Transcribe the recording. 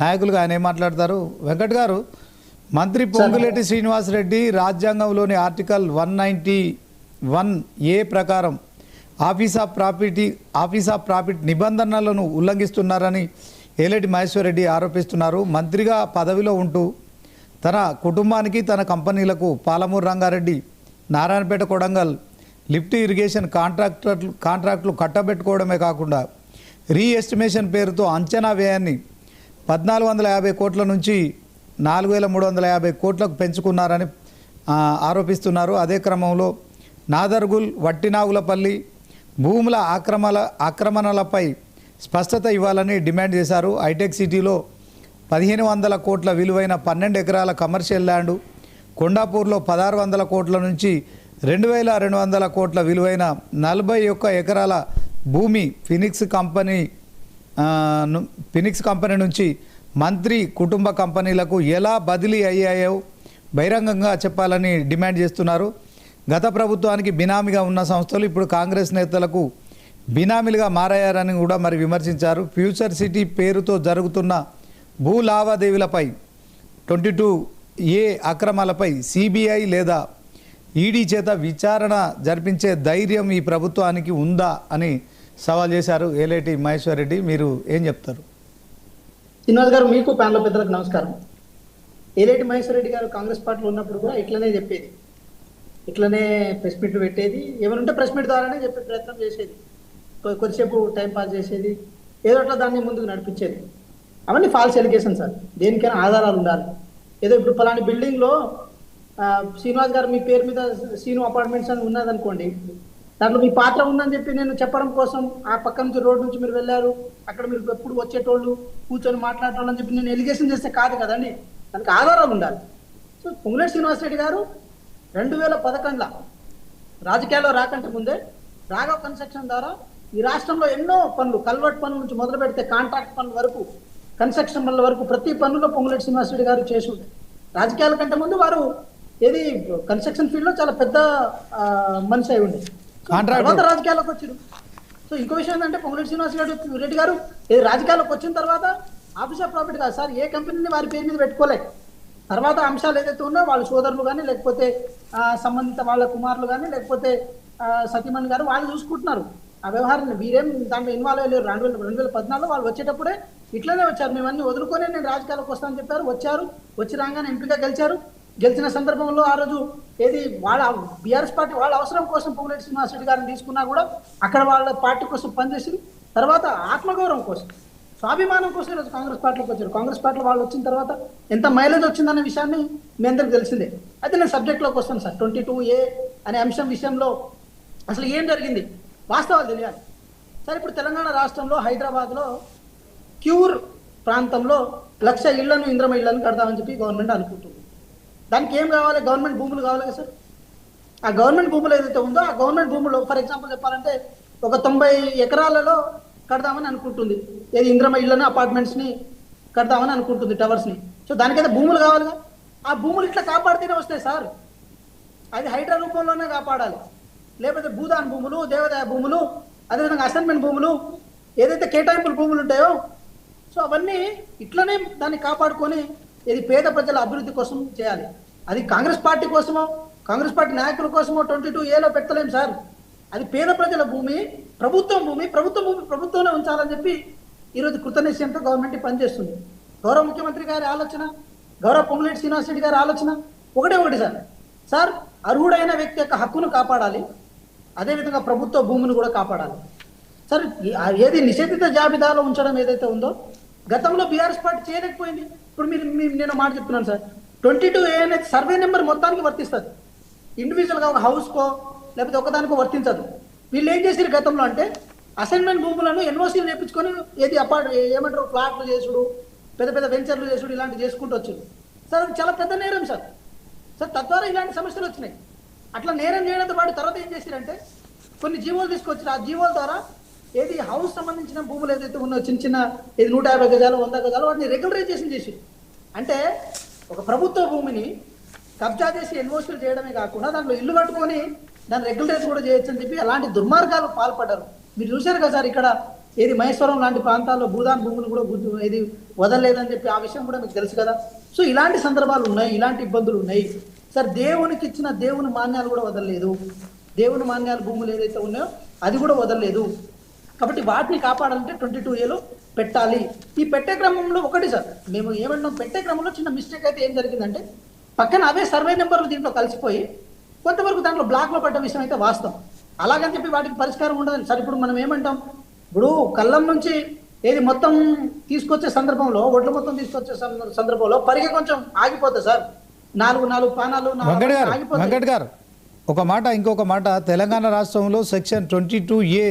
నాయకులుగా ఆయన ఏం మాట్లాడతారు? వెంకట్ గారు, మంత్రి పొంగులేటి శ్రీనివాసరెడ్డి రాజ్యాంగంలోని ఆర్టికల్ 191A ప్రకారం ఆఫీస్ ఆఫ్ ప్రాఫిట్ నిబంధనలను ఉల్లంఘిస్తున్నారని ఏలేటి మహేశ్వర్ రెడ్డి ఆరోపిస్తున్నారు. మంత్రిగా పదవిలో ఉంటూ తన కుటుంబానికి, తన కంపెనీలకు పాలమూరు రంగారెడ్డి, నారాయణపేట, కొడంగల్ లిఫ్ట్ ఇరిగేషన్ కాంట్రాక్టులు కట్టబెట్టుకోవడమే కాకుండా రీఎస్టిమేషన్ పేరుతో అంచనా వ్యయాన్ని 1450 కోట్ల నుంచి 4350 కోట్లకు పెంచుకున్నారని ఆరోపిస్తున్నారు. అదే క్రమంలో నాదర్గుల్, వట్టినాగులపల్లి భూముల ఆక్రమణలపై స్పష్టత ఇవ్వాలని డిమాండ్ చేశారు. హైటెక్ సిటీలో 1500 కోట్ల విలువైన 12 ఎకరాల కమర్షియల్ ల్యాండు, కొండాపూర్లో 1600 కోట్ల నుంచి 2200 కోట్ల విలువైన 41 ఎకరాల భూమి ఫినిక్స్ కంపెనీ నుంచి మంత్రి కుటుంబ కంపెనీలకు ఎలా బదిలీ అయ్యాయో బహిరంగంగా చెప్పాలని డిమాండ్ చేస్తున్నారు. గత ప్రభుత్వానికి బినామీగా ఉన్న సంస్థలు ఇప్పుడు కాంగ్రెస్ నేతలకు బినామీలుగా మారయ్యారని కూడా మరి విమర్శించారు. ఫ్యూచర్ సిటీ పేరుతో జరుగుతున్న భూ లావాదేవీలపై 22A అక్రమాలపై సిబిఐ లేదా ఈడీ చేత విచారణ జరిపించే ధైర్యం ఈ ప్రభుత్వానికి ఉందా అని సవాల్ చేశారు ఏలేటి మహేశ్వర్ రెడ్డి. మీరు ఏం చెప్తారు? శ్రీనివాస్ గారు, మీకు ప్యానల్ పెద్దలకు నమస్కారం. ఏలేటి మహేశ్వర్ రెడ్డి గారు కాంగ్రెస్ పార్టీలో ఉన్నప్పుడు కూడా ఇట్లనే చెప్పేది, ఇట్లనే ప్రెస్ మీట్ పెట్టేది, ఏమనుంటే ప్రెస్ మీట్ ద్వారానే చెప్పే ప్రయత్నం చేసేది, కొద్దిసేపు టైం పాస్ చేసేది, ఏదో అట్లా దాన్ని ముందుకు నడిపించేది. అవన్నీ ఫాల్స్ ఎలిగేషన్ సార్. దేనికైనా ఆధారాలు ఉండాలి. ఏదో ఇప్పుడు పలాని బిల్డింగ్లో శ్రీనివాస్ గారు మీ పేరు మీద సీను అపార్ట్మెంట్స్ అని ఉన్నదనుకోండి, దాంట్లో మీ పాత్ర ఉందని చెప్పి నేను చెప్పడం కోసం ఆ పక్క నుంచి రోడ్డు నుంచి మీరు వెళ్ళారు, అక్కడ మీరు ఎప్పుడు వచ్చేటోళ్ళు, కూర్చొని మాట్లాడేటోళ్ళు అని చెప్పి నేను ఎలిగేషన్ చేస్తే కాదు కదండి, దానికి ఆధారాలు ఉండాలి. సో పొంగులేటి శ్రీనివాసరెడ్డి గారు 2011లో రాజకీయాల్లో రాకంటే ముందే రాఘవ్ కన్స్ట్రక్షన్ ద్వారా ఈ రాష్ట్రంలో ఎన్నో పనులు, కల్వర్ట్ పనుల నుంచి మొదలు పెడితే కాంట్రాక్ట్ పనుల వరకు, కన్స్ట్రక్షన్ పనుల వరకు ప్రతి పనుల్లో పొంగులేటి శ్రీనివాసరెడ్డి గారు చేసి ఉంటారు. రాజకీయాల కంటే ముందు వారు ఏది కన్స్ట్రక్షన్ ఫీల్డ్ లో చాలా పెద్ద మనిషి అయి ఉండే, తర్వాత రాజకీయాల్లోకి వచ్చారు. సో ఇంకో విషయం ఏంటంటే పొంగులేటి శ్రీనివాసరెడ్డి గారు ఏది రాజకీయాల్లోకి వచ్చిన తర్వాత ఆఫీస్ ఆఫ్ ప్రాఫిట్ కాదు సార్, ఏ కంపెనీని వారి పేరు మీద పెట్టుకోలే. తర్వాత అంశాలు ఏదైతే ఉన్నాయో వాళ్ళ సోదరులు కానీ, లేకపోతే సంబంధిత వాళ్ళ కుమారులు కానీ, లేకపోతే సతీమణి గారు వాళ్ళు చూసుకుంటున్నారు ఆ వ్యవహారాన్ని. వీరేం దాంట్లో ఇన్వాల్వ్ అయ్యారు. 2014లో వాళ్ళు వచ్చేటప్పుడే ఇట్లనే వచ్చారు, మేమన్నీ వదులుకొని నేను రాజకీయాలకు వస్తానని చెప్పారు. వచ్చి రాగానే ఎంపీగా గెలిచారు. గెలిచిన సందర్భంలో ఆ రోజు ఏది వాళ్ళ బీఆర్ఎస్ పార్టీ వాళ్ళ అవసరం కోసం పొంగులేటి శ్రీనివాసరెడ్డి గారిని తీసుకున్నా కూడా అక్కడ వాళ్ళ పార్టీ కోసం పనిచేసి తర్వాత ఆత్మగౌరవం కోసం, స్వాభిమానం కోసం ఈరోజు కాంగ్రెస్ పార్టీలోకి వచ్చారు. కాంగ్రెస్ పార్టీలో వాళ్ళు వచ్చిన తర్వాత ఎంత మైలేజ్ వచ్చిందనే విషయాన్ని మీ అందరికి తెలిసిందే. అయితే నేను సబ్జెక్ట్లోకి వస్తాను సార్. 22A అనే అంశం విషయంలో అసలు ఏం జరిగింది వాస్తవాలు తెలియాలి సార్. ఇప్పుడు తెలంగాణ రాష్ట్రంలో హైదరాబాద్లో క్యూర్ ప్రాంతంలో 1,00,000 ఇళ్లను, ఇంద్రమ ఇళ్లను కడతామని చెప్పి గవర్నమెంట్ అనుకుంటుంది. దానికి ఏం కావాలి? గవర్నమెంట్ భూములు కావాలి కదా సార్. ఆ గవర్నమెంట్ భూములు ఏదైతే ఉందో ఆ గవర్నమెంట్ భూములు ఫర్ ఎగ్జాంపుల్ చెప్పాలంటే ఒక 90 ఎకరాలలో కడదామని అనుకుంటుంది. ఏది ఇంద్రమ ఇళ్లను, అపార్ట్మెంట్స్ని కడదామని అనుకుంటుంది, టవర్స్ని. సో దానికైతే భూములు కావాలిగా. ఆ భూములు ఇట్లా కాపాడితేనే వస్తాయి సార్. అది హైడ్రా రూపంలోనే కాపాడాలి. లేకపోతే భూదాన్ భూములు, దేవాదాయ భూములు, అదేవిధంగా అసైన్మెంట్ భూములు, ఏదైతే కేటాయింపుల భూములు ఉంటాయో సో అవన్నీ ఇట్లనే దాన్ని కాపాడుకొని ఇది పేద ప్రజల అభివృద్ధి కోసం చేయాలి. అది కాంగ్రెస్ పార్టీ కోసమో, కాంగ్రెస్ పార్టీ నాయకుల కోసమో 22Aలో పెట్టలేం సార్. అది పేద ప్రజల భూమి, ప్రభుత్వం భూమి, ప్రభుత్వంలో ఉంచాలని చెప్పి ఈరోజు కృతనిశ్చయంతో గవర్నమెంట్ పనిచేస్తుంది. గౌరవ ముఖ్యమంత్రి గారి ఆలోచన, గౌరవ పొంగులేటి శ్రీనివాసరెడ్డి గారి ఆలోచన ఒకటి సార్, అర్హుడైన వ్యక్తి యొక్క హక్కును కాపాడాలి, అదేవిధంగా ప్రభుత్వ భూమిని కూడా కాపాడాలి సార్. ఏది నిషేధిత జాబితాలో ఉంచడం ఏదైతే ఉందో గతంలో బీఆర్ఎస్ పార్టీ చేయలేకపోయింది. ఇప్పుడు నేను మాట చెప్తున్నాను సార్. 22A అనేది సర్వే నెంబర్ మొత్తానికి వర్తిస్తుంది, ఇండివిజువల్గా ఒక హౌస్కో లేకపోతే ఒకదానికో వర్తించదు. వీళ్ళు ఏం చేసారు గతంలో అంటే అసైన్మెంట్ భూములను ఎన్ఓసీలు నేర్పించుకొని ఏది ఏమంటారు ఫ్లాట్లు చేసుడు, పెద్ద పెద్ద వెంచర్లు చేసుడు, ఇలాంటివి చేసుకుంటూ వచ్చారు సార్. అది చాలా పెద్ద నేరం సార్. తద్వారా ఇలాంటి సమస్యలు వచ్చినాయి. అట్లా నేరం చేయడంతో పాటు తర్వాత ఏం చేశారంటే కొన్ని జీవోలు తీసుకొచ్చారు. ఆ జీవోల ద్వారా ఏది హౌస్ సంబంధించిన భూములు ఏదైతే ఉన్నాయో చిన్న ఇది 150 గజాలు, 100 గజాలు వాటిని రెగ్యులరైజేషన్ చేసి, అంటే ఒక ప్రభుత్వ భూమిని కబ్జా చేసి ఎన్ఓసీలు చేయడమే కాకుండా దాంట్లో ఇల్లు కట్టుకొని దాన్ని రెగ్యులరైజ్ కూడా చేయొచ్చు అని చెప్పి అలాంటి దుర్మార్గాలు పాల్పడ్డారు. మీరు చూశారు కదా సార్, ఇక్కడ ఏది మహేశ్వరం లాంటి ప్రాంతాల్లో భూదాన్ భూములు కూడా ఇది వదలలేదని చెప్పి ఆ విషయం కూడా మీకు తెలుసు కదా. సో ఇలాంటి సందర్భాలు ఉన్నాయి, ఇలాంటి ఇబ్బందులు ఉన్నాయి సార్. దేవునికి ఇచ్చిన దేవుని మాన్యాలు కూడా వదలలేదు, దేవుని మాన్యాలు భూములు ఏదైతే ఉన్నాయో అది కూడా వదలలేదు. కాబట్టి వాటిని కాపాడాలంటే 22A పెట్టాలి. ఈ పెట్టే క్రమంలో ఒకటి సార్, మేము ఏమంటాం, పెట్టే క్రమంలో చిన్న మిస్టేక్ అయితే ఏం జరిగిందంటే పక్కన అవే సర్వే నెంబర్లు దీంట్లో కలిసిపోయి కొంతవరకు దాంట్లో బ్లాక్లో పడ్డ విషయం అయితే వాస్తవం. అలాగని చెప్పి వాటికి పరిష్కారం ఉండదని సార్. ఇప్పుడు మనం ఏమంటాం, ఇప్పుడు కళ్ళం నుంచి ఏది మొత్తం తీసుకొచ్చే సందర్భంలో, ఒడ్లు మొత్తం తీసుకొచ్చే సందర్భంలో పరిగె కొంచెం ఆగిపోతుంది సార్. నాలుగు పానాలు వెంకట్ గారు ఒక మాట, ఇంకొక మాట, తెలంగాణ రాష్ట్రంలో సెక్షన్ 22A